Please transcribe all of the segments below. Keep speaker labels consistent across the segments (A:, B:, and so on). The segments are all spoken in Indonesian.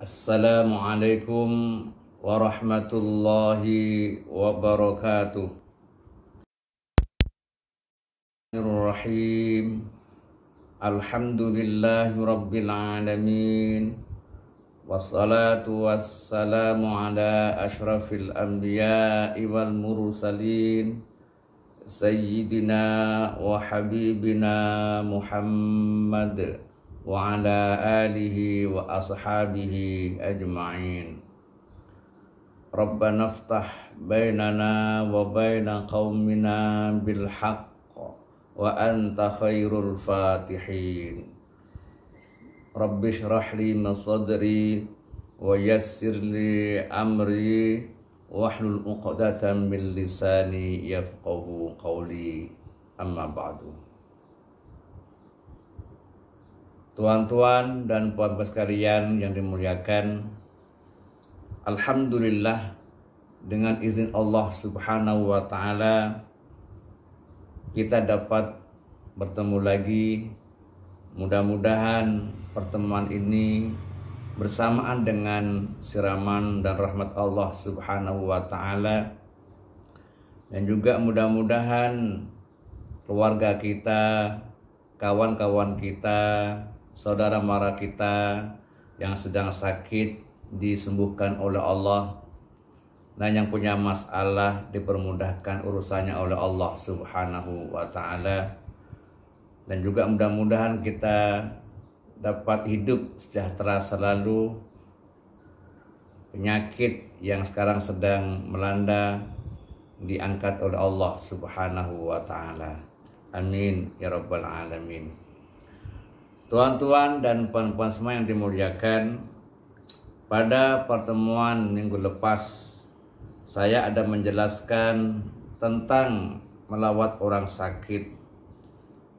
A: Assalamualaikum warahmatullahi wabarakatuh. Bismillahirrahmanirrahim. Alhamdulillahi rabbil alamin. Wassalatu wassalamu ala ashrafil anbiya'i wal mursalin Sayyidina wa habibina Muhammad wa ala alihi wa ashabihi ajma'in. Rabbana ftah bainana wa baina qaumina bil haqq wa anta khairul fatihin. Rabbi shrah li sadri wa yassir li amri wahlul 'uqdatam min lisani yafqahu qawli. Amma ba'du. Tuan-tuan dan puan-puan sekalian yang dimuliakan, alhamdulillah dengan izin Allah Subhanahu wa taala kita dapat bertemu lagi. Mudah-mudahan pertemuan ini bersamaan dengan siraman dan rahmat Allah Subhanahu wa taala, dan juga mudah-mudahan keluarga kita, kawan-kawan kita, saudara mara kita yang sedang sakit disembuhkan oleh Allah, dan yang punya masalah dipermudahkan urusannya oleh Allah Subhanahu wa taala. Dan juga mudah-mudahan kita dapat hidup sejahtera selalu. Penyakit yang sekarang sedang melanda diangkat oleh Allah Subhanahu wa taala. Amin ya rabbal alamin. Tuan-tuan dan puan-puan semua yang dimuliakan, pada pertemuan minggu lepas saya ada menjelaskan tentang melawat orang sakit.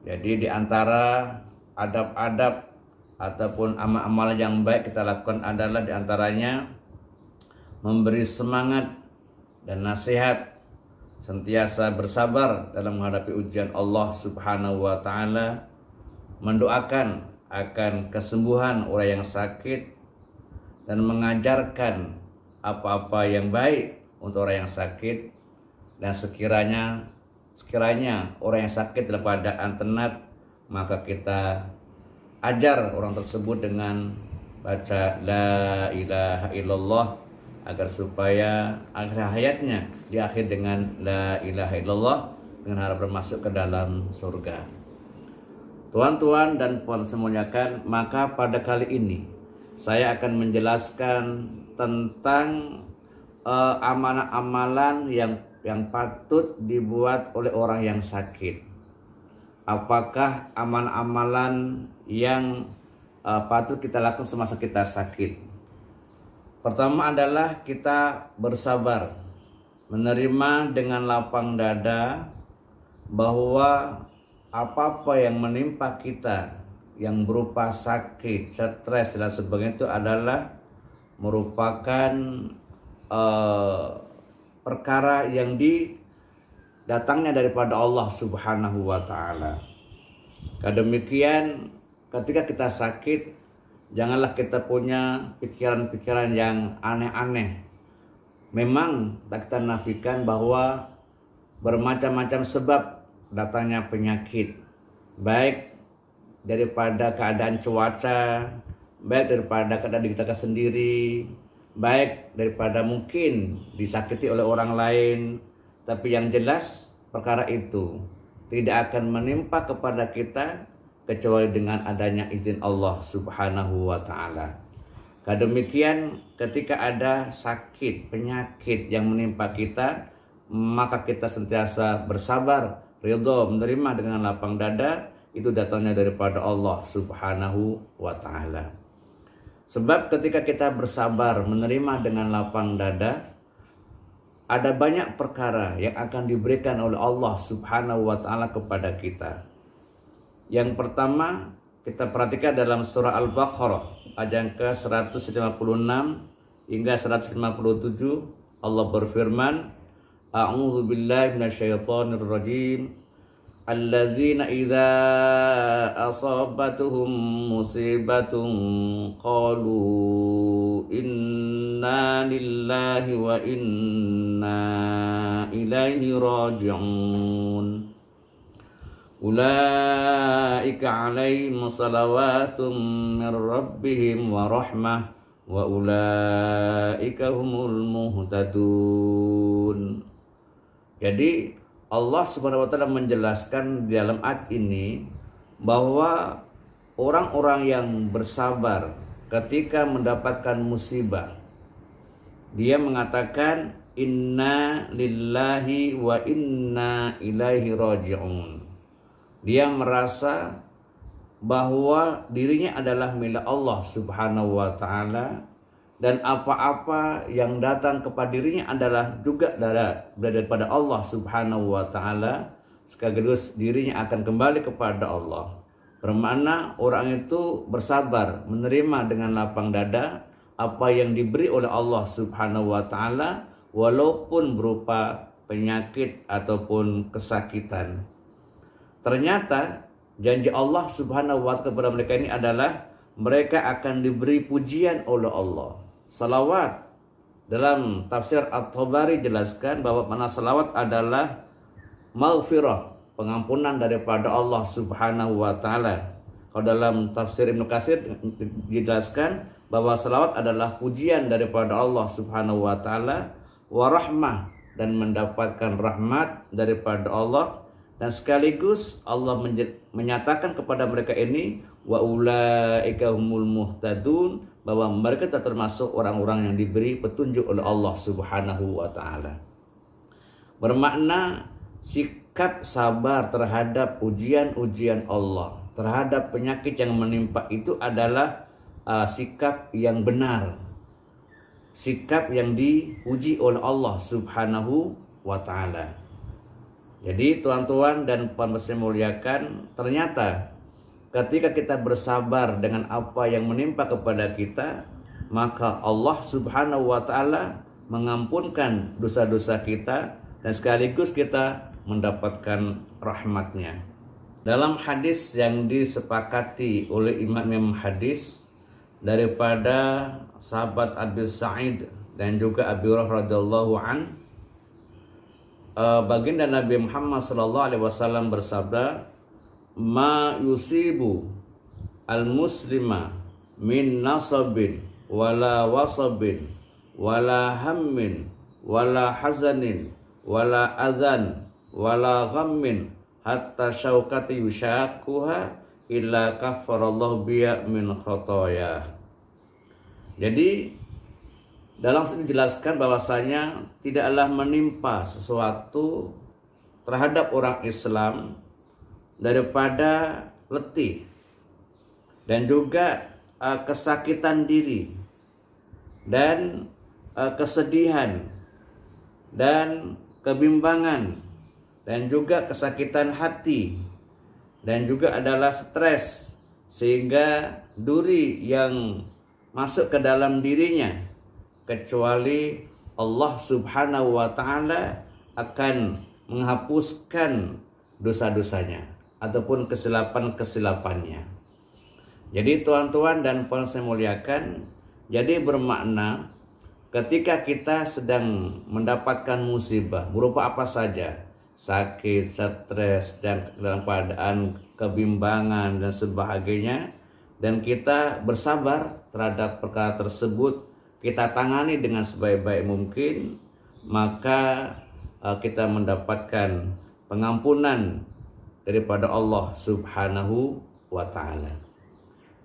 A: Jadi di antara adab-adab ataupun amal-amal yang baik kita lakukan adalah di antaranya memberi semangat dan nasihat, sentiasa bersabar dalam menghadapi ujian Allah Subhanahu wa taala, mendoakan akan kesembuhan orang yang sakit, dan mengajarkan apa-apa yang baik untuk orang yang sakit. Dan sekiranya orang yang sakit dalam keadaan tenat, maka kita ajar orang tersebut dengan baca la ilaha illallah, agar supaya akhir hayatnya diakhir dengan la ilaha illallah dengan harapan masuk ke dalam surga. Tuan-tuan dan puan semuanya, maka pada kali ini saya akan menjelaskan tentang amalan-amalan yang patut dibuat oleh orang yang sakit. Apakah amalan-amalan yang patut kita lakukan semasa kita sakit? Pertama adalah kita bersabar, menerima dengan lapang dada bahwa apa-apa yang menimpa kita yang berupa sakit, stres dan sebagainya itu adalah merupakan perkara yang datangnya daripada Allah Subhanahu wa taala. Kademikian ketika kita sakit, janganlah kita punya pikiran-pikiran yang aneh-aneh. Memang tak kita nafikan bahwa bermacam-macam sebab datangnya penyakit, baik daripada keadaan cuaca, baik daripada keadaan diri kita sendiri, baik daripada mungkin disakiti oleh orang lain. Tapi yang jelas perkara itu tidak akan menimpa kepada kita kecuali dengan adanya izin Allah Subhanahu wa taala. Kademikian ketika ada sakit, penyakit yang menimpa kita, maka kita sentiasa bersabar, ridho, menerima dengan lapang dada. Itu datangnya daripada Allah Subhanahu wa ta'ala. Sebab ketika kita bersabar, menerima dengan lapang dada, ada banyak perkara yang akan diberikan oleh Allah Subhanahu wa ta'ala kepada kita. Yang pertama, kita perhatikan dalam surah Al-Baqarah ayat yang ke-156 hingga 157, Allah berfirman, A'udzu billahi minasyaitonir rajim. alladzina idza asabatuhum musibatun qalu inna lillahi wa inna ilaihi raji'un ulaika alaihim salawatum min rabbihim wa rahmah wa ulaika humul muhtadun. Jadi Allah Subhanahu wa taala menjelaskan di dalam ayat ini bahwa orang-orang yang bersabar ketika mendapatkan musibah, dia mengatakan inna lillahi wa inna ilaihi raji'un. Dia merasa bahwa dirinya adalah milik Allah Subhanahu wa taala, dan apa-apa yang datang kepada dirinya adalah juga daripada Allah Subhanahu wa taala, sekaligus dirinya akan kembali kepada Allah. Bermakna orang itu bersabar menerima dengan lapang dada apa yang diberi oleh Allah Subhanahu wa taala, walaupun berupa penyakit ataupun kesakitan. Ternyata janji Allah Subhanahu wa taala kepada mereka ini adalah mereka akan diberi pujian oleh Allah. Salawat, dalam tafsir At-Tabari jelaskan bahwa mana salawat adalah maghfirah, pengampunan daripada Allah Subhanahu wa taala. Kalau dalam tafsir Ibnu Katsir dijelaskan bahwa salawat adalah pujian daripada Allah Subhanahu wa taala, wa rahmah, dan mendapatkan rahmat daripada Allah, dan sekaligus Allah menyatakan kepada mereka ini wa ulaika humul muhtadun, bahwa mereka termasuk orang-orang yang diberi petunjuk oleh Allah Subhanahu wa taala. Bermakna sikap sabar terhadap ujian-ujian Allah, terhadap penyakit yang menimpa itu adalah sikap yang benar, sikap yang diuji oleh Allah Subhanahu wa taala. Jadi tuan-tuan dan puan yang muliakan, ternyata ketika kita bersabar dengan apa yang menimpa kepada kita, maka Allah Subhanahu wa taala mengampunkan dosa-dosa kita dan sekaligus kita mendapatkan rahmatnya. Dalam hadis yang disepakati oleh imam hadis daripada sahabat Abi Sa'id dan juga Abi Hurairah radhiyallahu an, baginda Nabi Muhammad sallallahu alaihi wasallam bersabda, ma yusibu al-muslima min nasabin wala wasabin wala hammin wala hazanin wala adhan wala ghammin hatta syaukati yushakuha illa kafarallahu biya min khotoya. Jadi dalam sini dijelaskan bahwasanya tidaklah menimpa sesuatu terhadap orang Islam daripada letih dan juga kesakitan diri dan kesedihan dan kebimbangan dan juga kesakitan hati dan juga adalah stres, sehingga duri yang masuk ke dalam dirinya, kecuali Allah Subhanahu wa taala akan menghapuskan dosa-dosanya ataupun kesilapan-kesilapannya. Jadi tuan-tuan dan puan saya muliakan, jadi bermakna ketika kita sedang mendapatkan musibah berupa apa saja, sakit, stres, dan dalam keadaan kebimbangan dan sebagainya, dan kita bersabar terhadap perkara tersebut, kita tangani dengan sebaik-baik mungkin, maka kita mendapatkan pengampunan daripada Allah Subhanahu wa taala.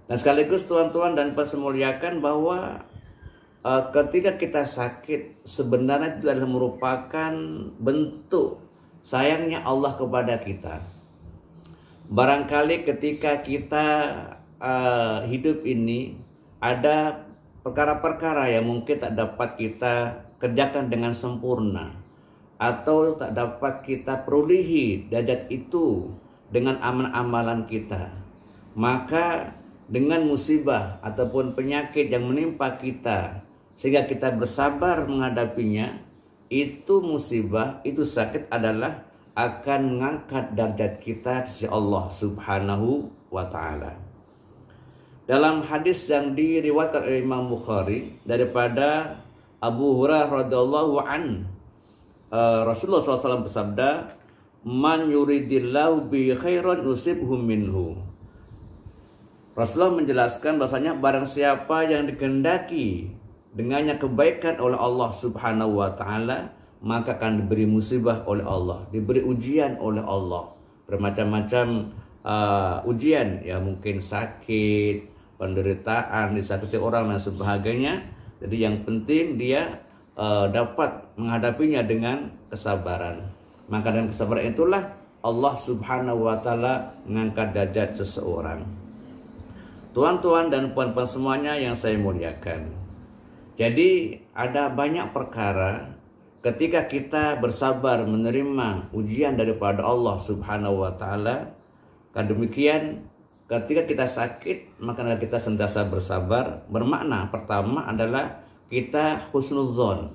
A: Dan sekaligus tuan-tuan dan persemuliakan bahwa ketika kita sakit, sebenarnya itu adalah merupakan bentuk sayangnya Allah kepada kita. Barangkali ketika kita hidup ini ada perkara-perkara yang mungkin tak dapat kita kerjakan dengan sempurna, atau tak dapat kita perolehi derajat itu dengan amalan-amalan kita, maka dengan musibah ataupun penyakit yang menimpa kita sehingga kita bersabar menghadapinya, itu musibah, itu sakit adalah akan mengangkat derajat kita di sisi Allah Subhanahu wa taala. Dalam hadis yang diriwayatkan oleh Imam Bukhari daripada Abu Hurairah radhiyallahu an, Rasulullah SAW bersabda, "Man yuridillahu bi khairan yusibhum minhu." Rasulullah menjelaskan bahasanya barang siapa yang dikehendaki dengannya kebaikan oleh Allah Subhanahu wa taala, maka akan diberi musibah oleh Allah, diberi ujian oleh Allah, bermacam-macam ujian, ya mungkin sakit, penderitaan, disakiti orang dan sebagainya. Jadi yang penting dia dapat menghadapinya dengan kesabaran. Maka dengan kesabaran itulah Allah Subhanahu wa taala mengangkat derajat seseorang. Tuan-tuan dan puan-puan semuanya yang saya muliakan. Jadi ada banyak perkara ketika kita bersabar menerima ujian daripada Allah Subhanahu wa taala. Demikian ketika kita sakit, maka kita sentiasa bersabar. Bermakna pertama adalah kita husnudzon,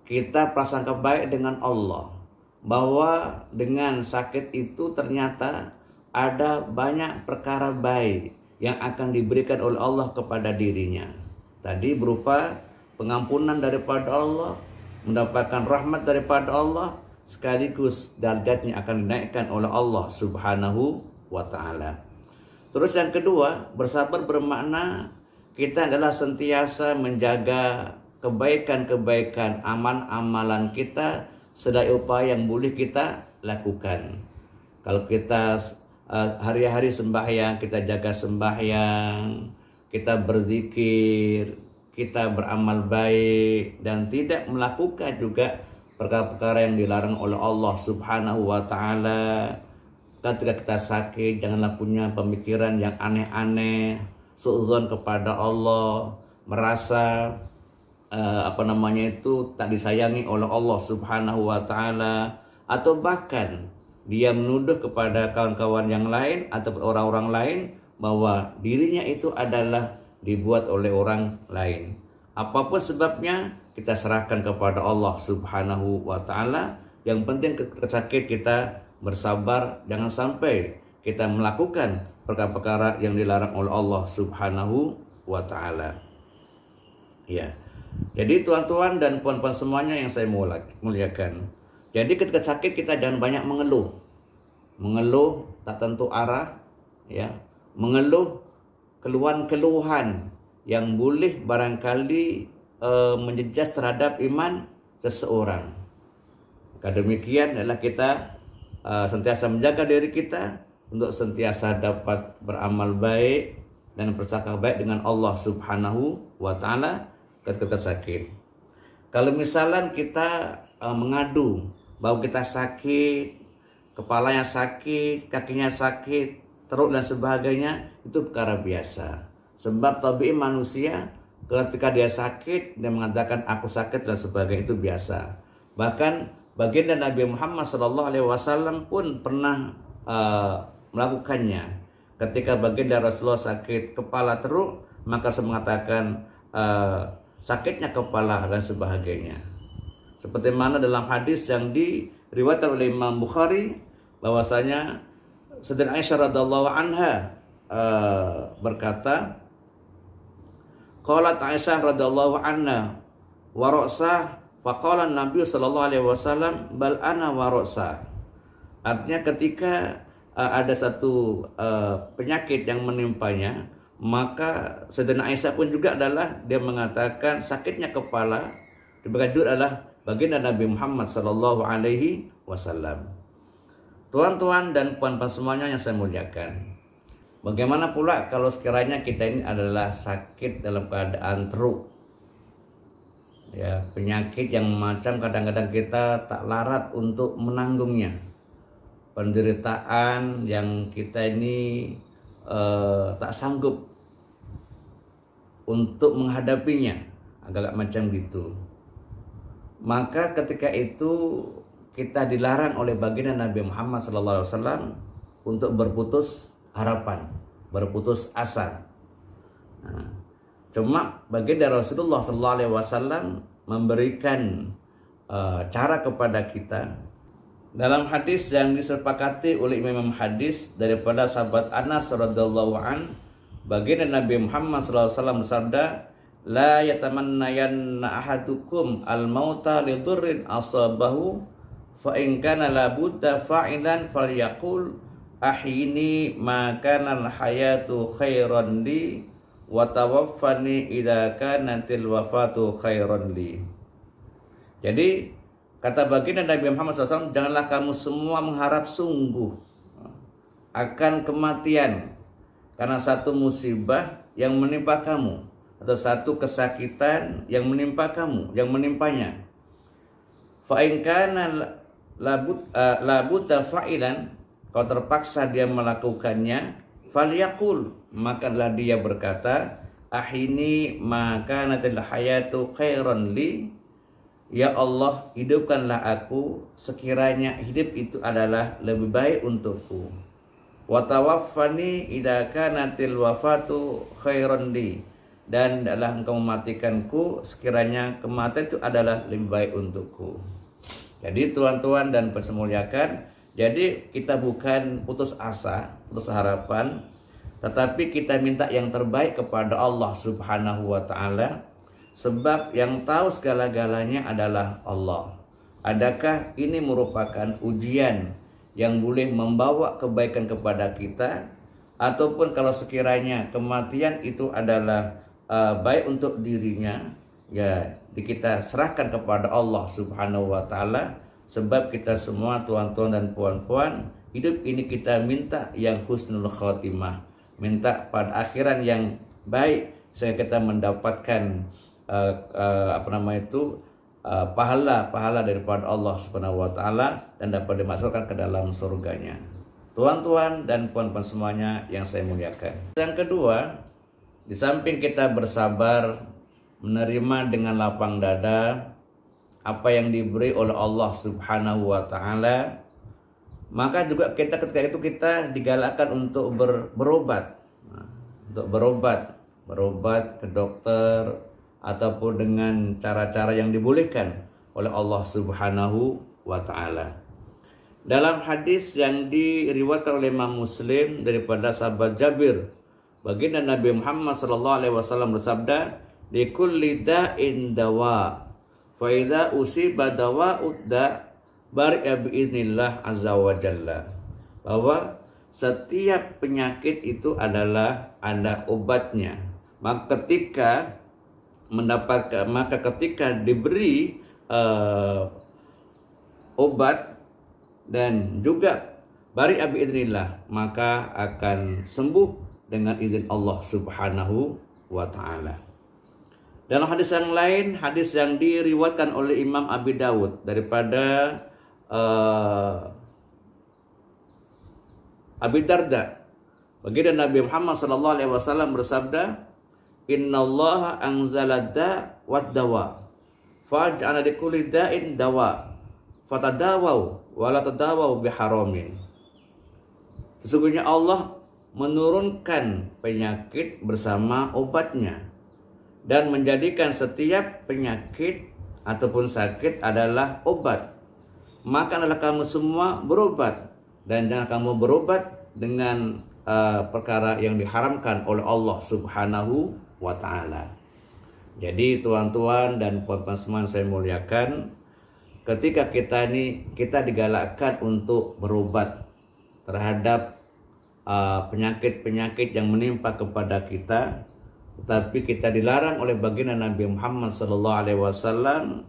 A: kita prasangka baik dengan Allah, bahwa dengan sakit itu ternyata ada banyak perkara baik yang akan diberikan oleh Allah kepada dirinya. Tadi berupa pengampunan daripada Allah, mendapatkan rahmat daripada Allah, sekaligus derajatnya akan dinaikkan oleh Allah Subhanahu wa taala. Terus yang kedua, bersabar bermakna kita adalah sentiasa menjaga kebaikan-kebaikan amalan kita sedaya upaya yang boleh kita lakukan. Kalau kita hari-hari sembahyang, kita jaga sembahyang, kita berzikir, kita beramal baik dan tidak melakukan juga perkara-perkara yang dilarang oleh Allah Subhanahu wa taala. Ketika kita sakit, janganlah punya pemikiran yang aneh-aneh, suudzon kepada Allah, merasa tak disayangi oleh Allah Subhanahu wa taala, atau bahkan dia menuduh kepada kawan-kawan yang lain atau orang-orang lain bahwa dirinya itu adalah dibuat oleh orang lain. Apapun sebabnya, kita serahkan kepada Allah Subhanahu wa taala. Yang penting ketika sakit kita bersabar, jangan sampai kita melakukan perkara-perkara yang dilarang oleh Allah Subhanahu wa taala. Ya. Jadi tuan-tuan dan puan-puan semuanya yang saya muliakan. Jadi ketika sakit kita jangan banyak mengeluh. Mengeluh tak tentu arah, ya. Mengeluh keluhan-keluhan yang boleh barangkali menjejas terhadap iman seseorang. Demikian adalah kita sentiasa menjaga diri kita untuk sentiasa dapat beramal baik dan bercakap baik dengan Allah Subhanahu wa taala ketika sakit. Kalau misalnya kita mengadu bahwa kita sakit, kepalanya sakit, kakinya sakit, teruk dan sebagainya, itu perkara biasa. Sebab tabi'i manusia ketika dia sakit dia mengatakan aku sakit dan sebagainya, itu biasa. Bahkan baginda Nabi Muhammad SAW pun pernah melakukannya. Ketika baginda Rasulullah sakit kepala teruk, maka saya mengatakan sakitnya kepala dan sebagainya. Seperti mana dalam hadis yang diriwayatkan oleh Imam Bukhari, bahwasanya Sayyidatina Aisyah radhiyallahu anha berkata, qalat Aisyah radhiyallahu anha wa ra'sah faqala Nabi sallallahu alaihi wasallam bal ana wa ra'sah. Artinya ketika ada satu penyakit yang menimpanya, maka Sayyidatina Aisyah pun juga adalah dia mengatakan sakitnya kepala. Demikian adalah baginda Nabi Muhammad sallallahu alaihi wasallam. Tuan-tuan dan puan-puan semuanya yang saya muliakan. Bagaimana pula kalau sekiranya kita ini adalah sakit dalam keadaan teruk? Ya, penyakit yang macam kadang-kadang kita tak larat untuk menanggungnya. Penderitaan yang kita ini tak sanggup untuk menghadapinya, agak macam gitu. Maka ketika itu kita dilarang oleh baginda Nabi Muhammad SAW untuk berputus harapan, berputus asa. Nah, cuma baginda Rasulullah SAW memberikan cara kepada kita Dalam hadis yang disepakati oleh Imam hadis daripada sahabat Anas radhiyallahu an, baginda Nabi Muhammad SAW bersabda, la yatamannayanna ahadukum al-mauta li dhurrin asabahu fa in kana la budda fa'ilan falyaqul ahyini ma kana al-hayatu khairan li wa tawaffani idza kanatil wafatu khairan li. Jadi kata baginda Nabi Muhammad SAW, janganlah kamu semua mengharap sungguh akan kematian karena satu musibah yang menimpa kamu atau satu kesakitan yang menimpa kamu, yang menimpanya. Fa in kana labudda fa'ilan, kalau terpaksa dia melakukannya, falyaqul, makalah dia berkata, ahini maka natil hayatu khairan li, ya Allah, hidupkanlah aku sekiranya hidup itu adalah lebih baik untukku. Wa tawaffani idza kanatil wafatu khairan li, dan adalah engkau mematikanku sekiranya kematian itu adalah lebih baik untukku. Jadi tuan-tuan dan persemuliakan, jadi kita bukan putus asa, putus harapan, tetapi kita minta yang terbaik kepada Allah Subhanahu wa taala, sebab yang tahu segala-galanya adalah Allah. Adakah ini merupakan ujian yang boleh membawa kebaikan kepada kita, ataupun kalau sekiranya kematian itu adalah baik untuk dirinya, ya kita serahkan kepada Allah Subhanahu wa taala, sebab kita semua tuan-tuan dan puan-puan, hidup ini kita minta yang husnul khotimah, minta pada akhiran yang baik sehingga kita mendapatkan pahala daripada Allah Subhanahu wa taala dan dapat dimasukkan ke dalam surganya. Tuan-tuan dan puan-puan semuanya yang saya muliakan. Yang kedua, di samping kita bersabar menerima dengan lapang dada apa yang diberi oleh Allah Subhanahu wa taala, maka juga kita ketika itu kita digalakkan untuk berobat. Untuk berobat ke dokter ataupun dengan cara-cara yang dibolehkan oleh Allah Subhanahu wa taala. Dalam hadis yang diriwayatkan oleh Imam Muslim daripada sahabat Jabir, baginda Nabi Muhammad sallallahu alaihi wasallam bersabda, likulli da'in dawa, fa idza usiba dawa'ud da bari'a biidznillah azza wa jalla. Bahwa setiap penyakit itu adalah ada obatnya. Maka ketika diberi obat dan juga bari'a biidznillah, maka akan sembuh dengan izin Allah Subhanahu wa taala. Dalam hadis yang lain, hadis yang diriwayatkan oleh Imam Abi Dawud daripada Abi Darda, baginda Nabi Muhammad sallallahu alaihi wasallam bersabda, innallaha anzala da' wad dawa faj'ala likulli da'in dawa fatadawaw wa la tadawaw biharamin. Sesungguhnya Allah menurunkan penyakit bersama obatnya dan menjadikan setiap penyakit ataupun sakit adalah obat. Maka adalah kamu semua berobat, dan jangan kamu berobat dengan perkara yang diharamkan oleh Allah Subhanahu wa taala. Jadi tuan-tuan dan puan-puan semua saya muliakan, ketika kita digalakkan untuk berobat terhadap penyakit-penyakit yang menimpa kepada kita, tetapi kita dilarang oleh baginda Nabi Muhammad SAW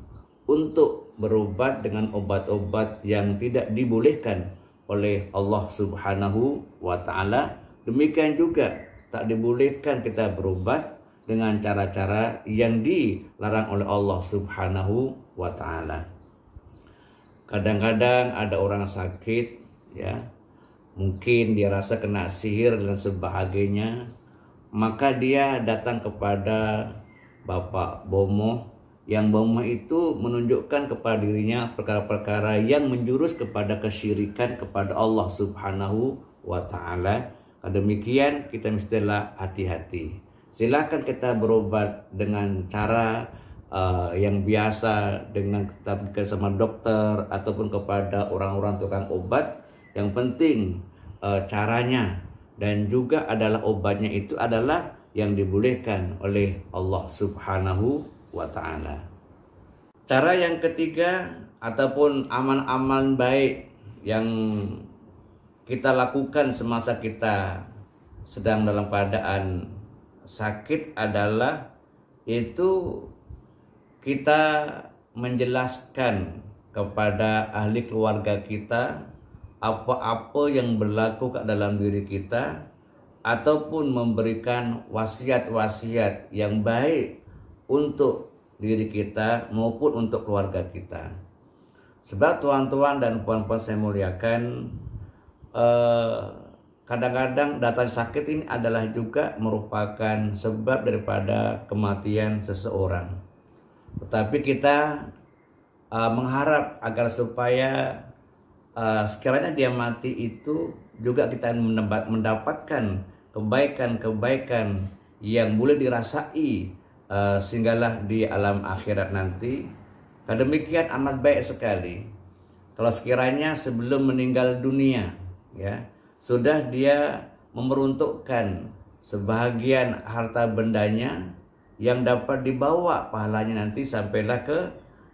A: untuk berobat dengan obat-obat yang tidak dibolehkan oleh Allah Subhanahu wa taala. Demikian juga tak dibolehkan kita berobat dengan cara-cara yang dilarang oleh Allah Subhanahu wa taala. Kadang-kadang ada orang sakit, ya, mungkin dia rasa kena sihir dan sebagainya, maka dia datang kepada Bapak Bomo, yang Bomo itu menunjukkan kepada dirinya perkara-perkara yang menjurus kepada kesyirikan kepada Allah Subhanahu wa taala. Demikian kita mestilah hati-hati. Silakan kita berobat dengan cara yang biasa dengan kita sama dokter ataupun kepada orang-orang tukang obat. Yang penting caranya dan juga adalah obatnya itu adalah yang dibolehkan oleh Allah Subhanahu wa Ta'ala. Cara yang ketiga ataupun amal-amal baik yang kita lakukan semasa kita sedang dalam keadaan sakit adalah itu kita menjelaskan kepada ahli keluarga kita apa-apa yang berlaku dalam diri kita, ataupun memberikan wasiat-wasiat yang baik untuk diri kita maupun untuk keluarga kita. Sebab tuan-tuan dan puan-puan saya muliakan, kadang-kadang datang sakit ini adalah juga merupakan sebab daripada kematian seseorang. Tetapi kita mengharap agar supaya sekiranya dia mati itu juga kita mendapatkan kebaikan-kebaikan yang boleh dirasai sehinggalah di alam akhirat nanti. Demikian amat baik sekali kalau sekiranya sebelum meninggal dunia ya sudah dia memeruntukkan sebahagian harta bendanya yang dapat dibawa pahalanya nanti sampailah ke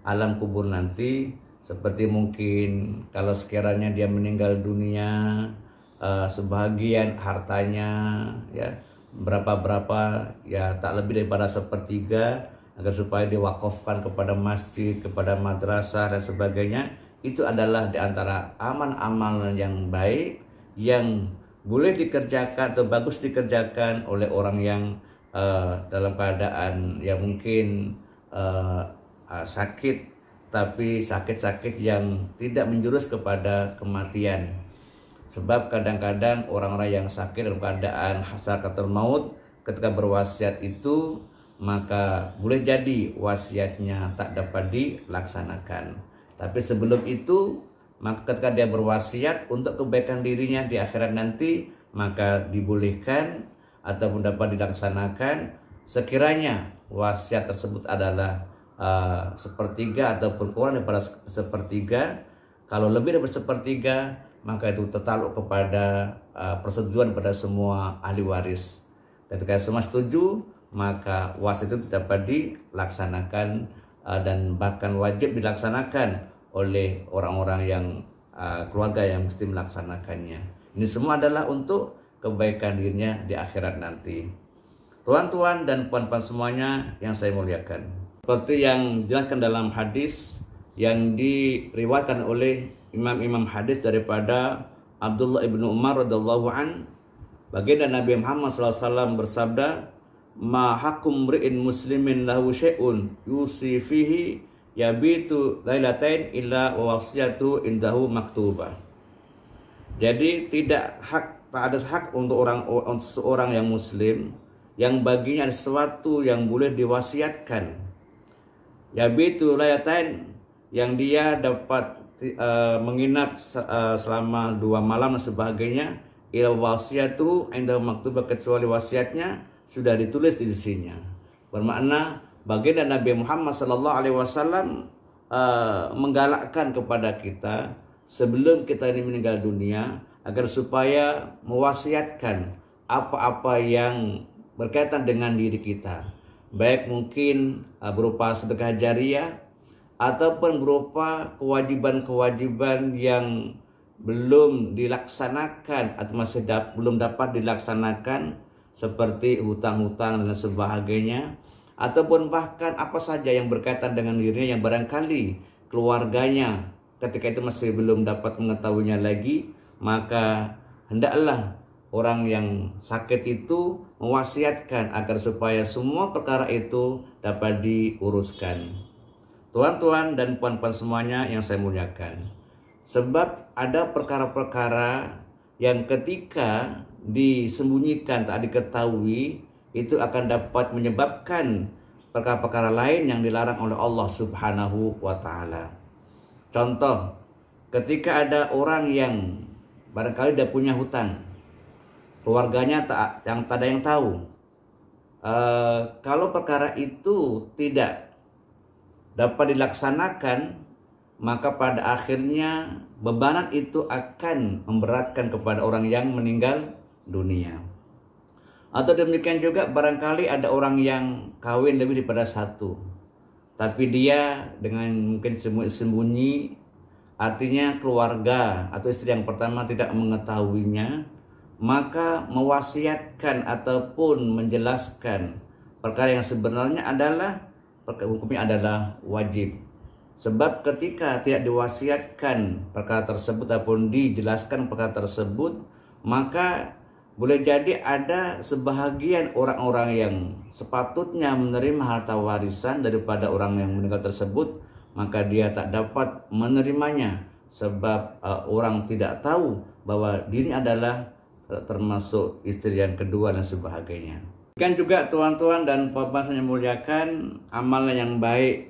A: alam kubur nanti. Seperti mungkin kalau sekiranya dia meninggal dunia, sebahagian hartanya ya berapa ya tak lebih daripada sepertiga, agar supaya diwakafkan kepada masjid, kepada madrasah dan sebagainya. Itu adalah di antara amal-amal yang baik yang boleh dikerjakan atau bagus dikerjakan oleh orang yang dalam keadaan yang mungkin sakit, tapi sakit-sakit yang tidak menjurus kepada kematian. Sebab kadang-kadang orang-orang yang sakit dalam keadaan sakaratul maut ketika berwasiat itu, maka boleh jadi wasiatnya tak dapat dilaksanakan. Tapi sebelum itu, maka ketika dia berwasiat untuk kebaikan dirinya di akhirat nanti, maka dibolehkan ataupun dapat dilaksanakan sekiranya wasiat tersebut adalah sepertiga ataupun kurang daripada sepertiga. Kalau lebih dari sepertiga, maka itu tertakluk kepada persetujuan pada semua ahli waris. Ketika semua setuju, maka wasiat itu dapat dilaksanakan dan bahkan wajib dilaksanakan oleh orang-orang yang keluarga yang mesti melaksanakannya. Ini semua adalah untuk kebaikan dirinya di akhirat nanti. Tuan-tuan dan puan-puan semuanya yang saya muliakan, seperti yang dijelaskan dalam hadis yang diriwayatkan oleh imam-imam hadis daripada Abdullah ibnu Umar radhiyallahu an, baginda Nabi Muhammad SAW bersabda, "Ma hakum mri'in muslimin lahu syai'un yusi fihi yabitu lailatain illa wasiyatu indahu maktubah." Jadi tak ada hak untuk seorang yang muslim yang baginya ada sesuatu yang boleh diwasiatkan. Yabitu lailatain, yang dia dapat menginap selama 2 malam dan sebagainya, ila wasiyatu indahu maktubah, kecuali wasiatnya sudah ditulis di sisinya. Bermakna baginda Nabi Muhammad SAW menggalakkan kepada kita sebelum kita ini meninggal dunia agar supaya mewasiatkan apa-apa yang berkaitan dengan diri kita, baik mungkin berupa sedekah jariah ataupun berupa kewajiban-kewajiban yang belum dilaksanakan atau masih belum dapat dilaksanakan, seperti hutang-hutang dan sebagainya, ataupun bahkan apa saja yang berkaitan dengan dirinya yang barangkali keluarganya ketika itu masih belum dapat mengetahuinya lagi. Maka hendaklah orang yang sakit itu mewasiatkan agar supaya semua perkara itu dapat diuruskan. Tuan-tuan dan puan-puan semuanya yang saya muliakan, sebab ada perkara-perkara yang ketika disembunyikan, tak diketahui, itu akan dapat menyebabkan perkara-perkara lain yang dilarang oleh Allah Subhanahu wa Ta'ala. Contoh, ketika ada orang yang barangkali dia punya hutang, keluarganya tak ada yang tahu. Kalau perkara itu tidak dapat dilaksanakan, maka pada akhirnya bebanan itu akan memberatkan kepada orang yang meninggal dunia. Atau demikian juga barangkali ada orang yang kawin lebih daripada satu, tapi dia dengan mungkin sembunyi, artinya keluarga atau istri yang pertama tidak mengetahuinya, maka mewasiatkan ataupun menjelaskan perkara yang sebenarnya adalah hukumnya adalah wajib. Sebab ketika tidak diwasiatkan perkara tersebut ataupun dijelaskan perkara tersebut, maka boleh jadi ada sebahagian orang-orang yang sepatutnya menerima harta warisan daripada orang yang meninggal tersebut, maka dia tak dapat menerimanya sebab orang tidak tahu bahwa dirinya adalah termasuk istri yang kedua dan sebagainya. Kan juga tuan-tuan dan puan-puan yang muliakan, amalan yang baik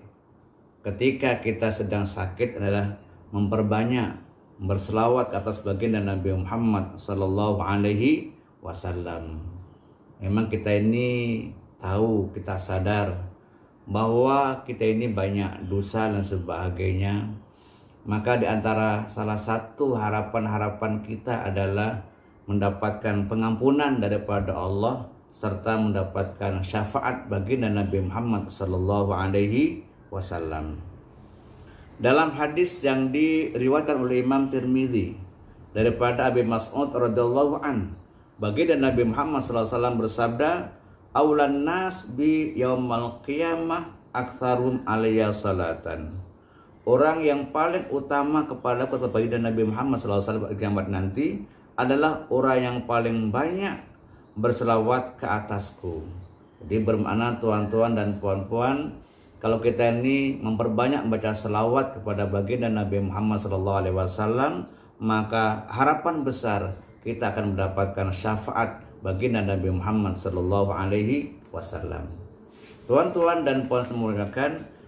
A: ketika kita sedang sakit adalah memperbanyak berselawat atas baginda Nabi Muhammad sallallahu alaihi wasallam. Memang kita ini tahu, kita sadar bahwa kita ini banyak dosa dan sebagainya. Maka di antara salah satu harapan-harapan kita adalah mendapatkan pengampunan daripada Allah serta mendapatkan syafaat baginda Nabi Muhammad sallallahu alaihi wasallam. Dalam hadis yang diriwayatkan oleh Imam Tirmidzi daripada Abi Mas'ud radhiyallahu an, baginda Nabi Muhammad sallallahu alaihi wasallam bersabda, "Aulan nas bi yaumal qiyamah aktsarum alayya salatan." Orang yang paling utama kepada baginda Nabi Muhammad sallallahu alaihi wasallam kiamat nanti adalah orang yang paling banyak berselawat ke atasku. Jadi bermakna tuan-tuan dan puan-puan, kalau kita ini memperbanyak membaca selawat kepada baginda Nabi Muhammad SAW, maka harapan besar kita akan mendapatkan syafaat baginda Nabi Muhammad SAW. Tuan-tuan dan puan semuanya,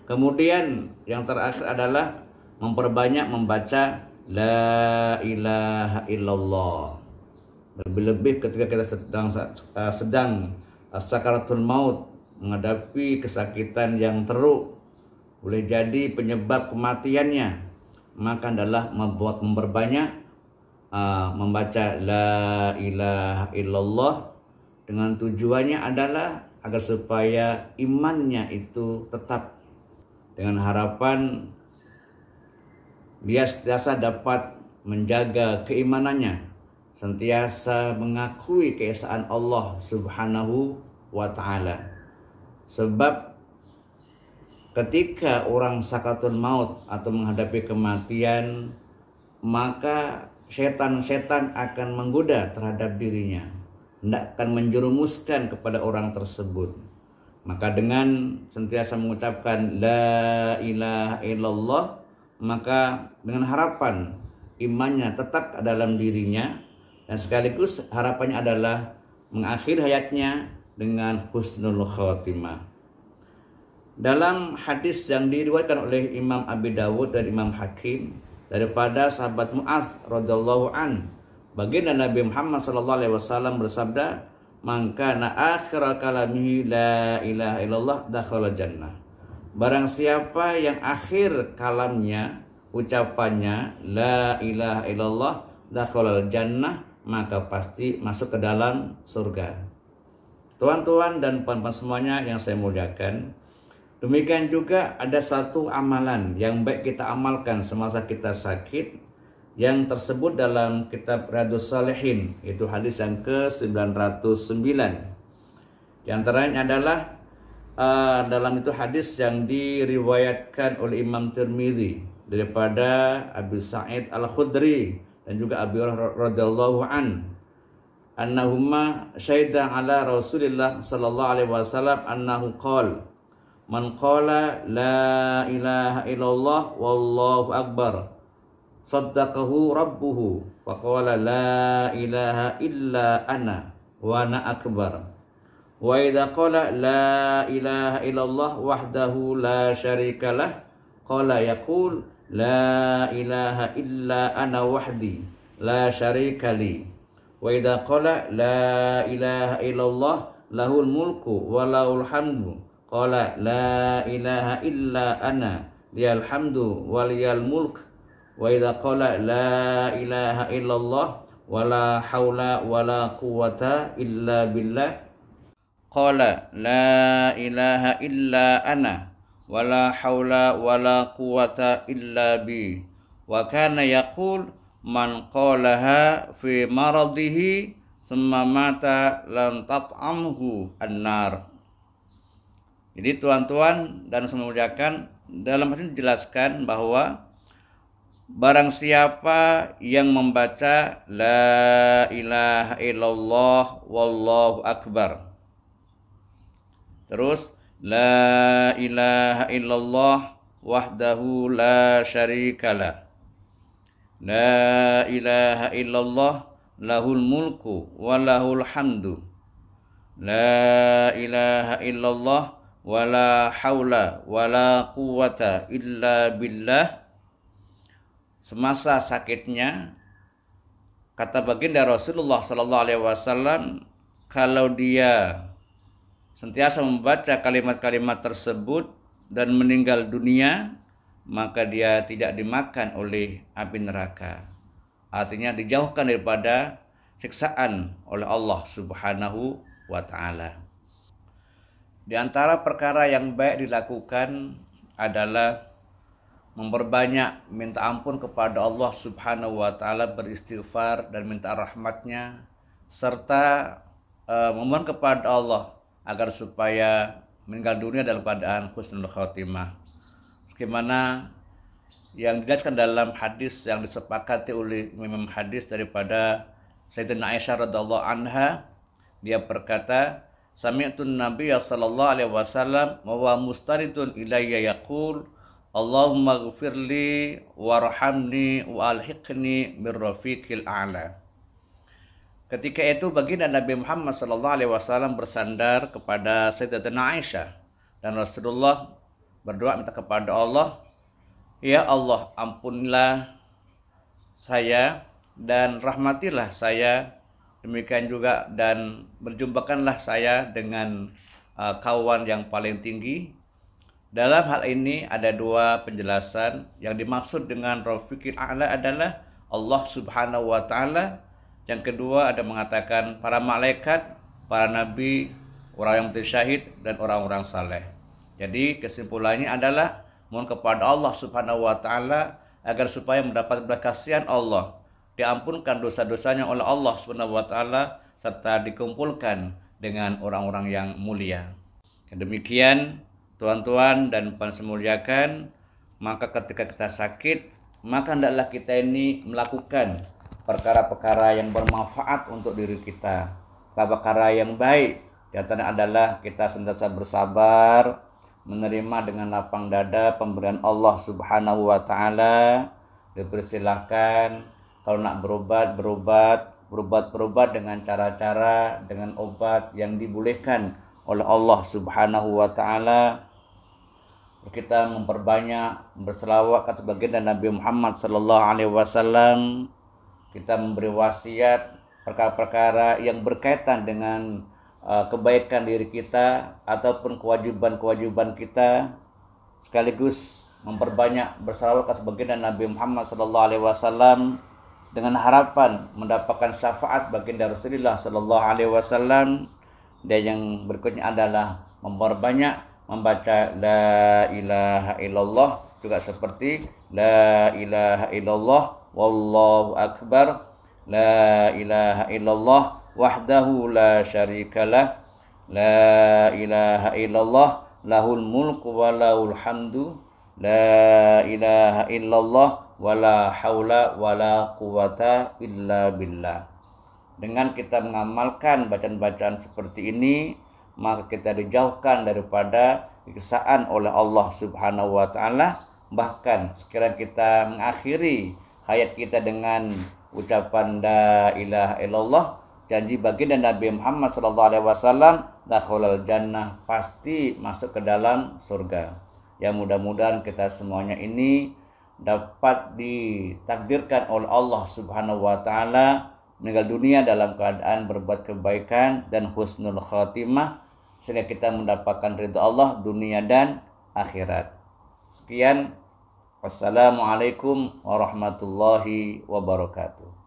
A: kemudian yang terakhir adalah memperbanyak membaca La ilaha illallah. Lebih-lebih ketika kita sedang sakaratul maut, menghadapi kesakitan yang teruk, boleh jadi penyebab kematiannya, maka adalah memperbanyak membaca La ilaha illallah, dengan tujuannya adalah agar supaya imannya itu tetap, dengan harapan dia sentiasa dapat menjaga keimanannya, sentiasa mengakui keesaan Allah Subhanahu wa ta'ala. Sebab ketika orang sakaratul maut atau menghadapi kematian, maka setan-setan akan menggoda terhadap dirinya, hendak akan menjerumuskan kepada orang tersebut. Maka dengan sentiasa mengucapkan La ilaha illallah, maka dengan harapan imannya tetap dalam dirinya, dan sekaligus harapannya adalah mengakhiri hayatnya dengan husnul khotimah. Dalam hadis yang diriwayatkan oleh Imam Abi Dawud dan Imam Hakim daripada sahabat Mu'adz radhiyallahu an, baginda Nabi Muhammad sallallahu alaihi wasallam bersabda, "Man kana akhir kalamihi la ilaha illallah dakhala jannah." Barang siapa yang akhir kalamnya, ucapannya La ilaha illallah dakhala jannah, maka pasti masuk ke dalam surga. Tuan-tuan dan puan-puan semuanya yang saya muliakan, demikian juga ada satu amalan yang baik kita amalkan semasa kita sakit, yang tersebut dalam kitab Riyadhus Shalihin, itu hadis yang ke-909. Di antaranya adalah dalam itu hadis yang diriwayatkan oleh Imam Tirmidzi daripada Abu Sa'id Al-Khudri dan juga Abi Hurairah radhiyallahu an, annahuma syahida ala Rasulillah sallallahu alaihi wasallam annahu qala, man qala la ilaha illallah wallahu akbar saddaqahu rabbuhu wa qala la ilaha illa ana wa ana akbar. Wa idza qala la ilaha illallah wahdahu la syarikalah qala yaqul la ilaha illa ana wahdi la syarikali. Wa idza qala la ilaha illallah lahul mulku wa lahul hamdu qala la ilaha illa ana liyal hamdu waliyal mulk wa idza qala la ilaha illallah wala haula wala quwwata illa billah qala la ilaha illa ana wala haula wala quwwata illa bi wa kana yaqul man qalaha fi maradihi thumma mata lam tat'amhu an-nar. Jadi tuan-tuan dan semuanya, dalam hal ini dijelaskan bahwa barang siapa yang membaca la ilaha illallah wallahu akbar, terus la ilaha illallah wahdahu la syarikalah, la ilaha illallah lahul mulku wa lahul hamdu, la ilaha illallah wala haula wala quwwata illa billah. Semasa sakitnya, kata baginda Rasulullah sallallahu alaihi wasallam, kalau dia sentiasa membaca kalimat-kalimat tersebut dan meninggal dunia, maka dia tidak dimakan oleh api neraka. Artinya dijauhkan daripada siksaan oleh Allah Subhanahu wa taala. Di antara perkara yang baik dilakukan adalah memperbanyak minta ampun kepada Allah Subhanahu wa taala, beristighfar dan minta rahmatnya, serta memohon kepada Allah agar supaya meninggal dunia dalam keadaan husnul khotimah. Bagaimana yang dijelaskan dalam hadis yang disepakati oleh imam hadis daripada Sayyidatina Aisyah radhiyallahu anha, dia berkata, sami'tun nabiyya sallallahu alaihi wasallam wa huwa mustaridun ilayya yaqul Allahumma ghfirli warhamni wa alhiqni birrafiqil a'la. Ketika itu baginda Nabi Muhammad sallallahu alaihi wasallam bersandar kepada Sayyidatina Aisyah, dan Rasulullah berdoa minta kepada Allah, ya Allah, ampunilah saya dan rahmatilah saya, demikian juga dan berjumpakanlah saya dengan kawan yang paling tinggi. Dalam hal ini ada dua penjelasan. Yang dimaksud dengan Rafiqil A'la adalah Allah Subhanahu wa taala. Yang kedua ada mengatakan para malaikat, para nabi, orang yang mati syahid dan orang-orang saleh. Jadi kesimpulannya adalah mohon kepada Allah Subhanahu wa taala agar supaya mendapat kasihan Allah, diampunkan dosa-dosanya oleh Allah Subhanahu wa taala, serta dikumpulkan dengan orang-orang yang mulia. Demikian tuan-tuan dan puan semuliakan, maka ketika kita sakit, maka hendaklah kita ini melakukan perkara-perkara yang bermanfaat untuk diri kita, perkara yang baik. Di antaranya adalah kita senantiasa bersabar, menerima dengan lapang dada pemberian Allah Subhanahu wa taala. Dipersilahkan kalau nak berobat dengan cara-cara, dengan obat yang dibolehkan oleh Allah Subhanahu wa taala. Kita memperbanyak berselawat atas baginda Nabi Muhammad sallallahu alaihi wasallam. Kita memberi wasiat perkara-perkara yang berkaitan dengan kebaikan diri kita ataupun kewajiban-kewajiban kita, sekaligus memperbanyak berselawat atas baginda Nabi Muhammad sallallahu alaihi wasallam dengan harapan mendapatkan syafaat baginda Rasulullah sallallahu alaihi wasallam. Dan yang berikutnya adalah memperbanyak membaca la ilaha illallah, juga seperti la ilaha illallah wallahu akbar, la ilaha illallah wahdahu la syarikalah, la ilaha illallah lahul mulku wa lahul hamdu, la ilaha illallah wala haula wala quwata illa billah. Dengan kita mengamalkan bacaan-bacaan seperti ini, maka kita dijauhkan daripada siksaan oleh Allah Subhanahu wa taala. Bahkan sekiranya kita mengakhiri hayat kita dengan ucapan la ilaha illallah, janji baginda Nabi Muhammad sallallahu alaihi wasallam, dakhulal jannah, pasti masuk ke dalam surga. Ya, mudah-mudahan kita semuanya ini dapat ditakdirkan oleh Allah Subhanahu wa taala meninggal dunia dalam keadaan berbuat kebaikan dan husnul khatimah, sehingga kita mendapatkan ridha Allah dunia dan akhirat. Sekian, wassalamualaikum warahmatullahi wabarakatuh.